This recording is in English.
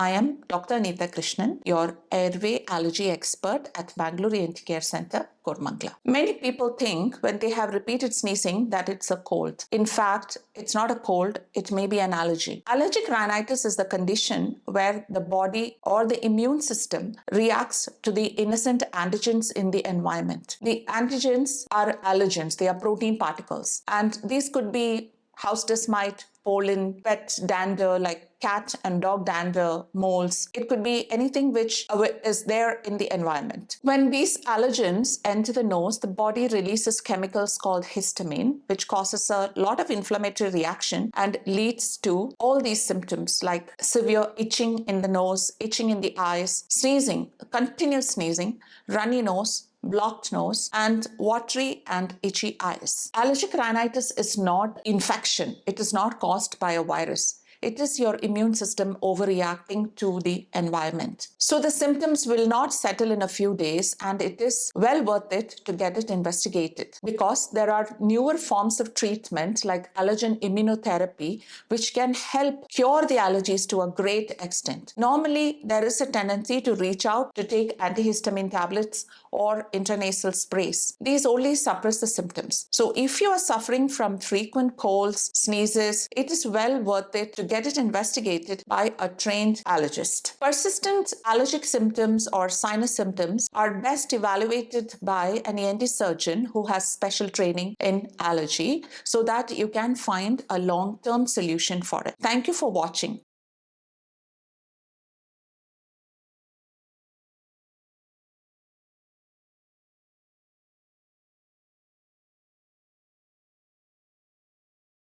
I am Dr. Anita Krishnan, your airway allergy expert at Bangalore ENT Care Centre, Kormangla. Many people think when they have repeated sneezing that it's a cold. In fact, it's not a cold, it may be an allergy. Allergic rhinitis is the condition where the body or the immune system reacts to the innocent antigens in the environment. The antigens are allergens, they are protein particles, and these could be house dust mite, pollen, pet dander like cat and dog dander, moulds. It could be anything which is there in the environment. When these allergens enter the nose, the body releases chemicals called histamine, which causes a lot of inflammatory reaction and leads to all these symptoms like severe itching in the nose, itching in the eyes, sneezing, continuous sneezing, runny nose, blocked nose, and watery and itchy eyes. Allergic rhinitis is not infection. It is not caused by a virus. It is your immune system overreacting to the environment. So the symptoms will not settle in a few days, and it is well worth it to get it investigated because there are newer forms of treatment like Allergen Immunotherapy which can help cure the allergies to a great extent. Normally, there is a tendency to reach out to take antihistamine tablets or intranasal sprays. These only suppress the symptoms. So if you are suffering from frequent colds, sneezes, it is well worth it to get it investigated by a trained allergist. Persistent allergic symptoms or sinus symptoms are best evaluated by an ENT surgeon who has special training in allergy so that you can find a long-term solution for it. Thank you for watching.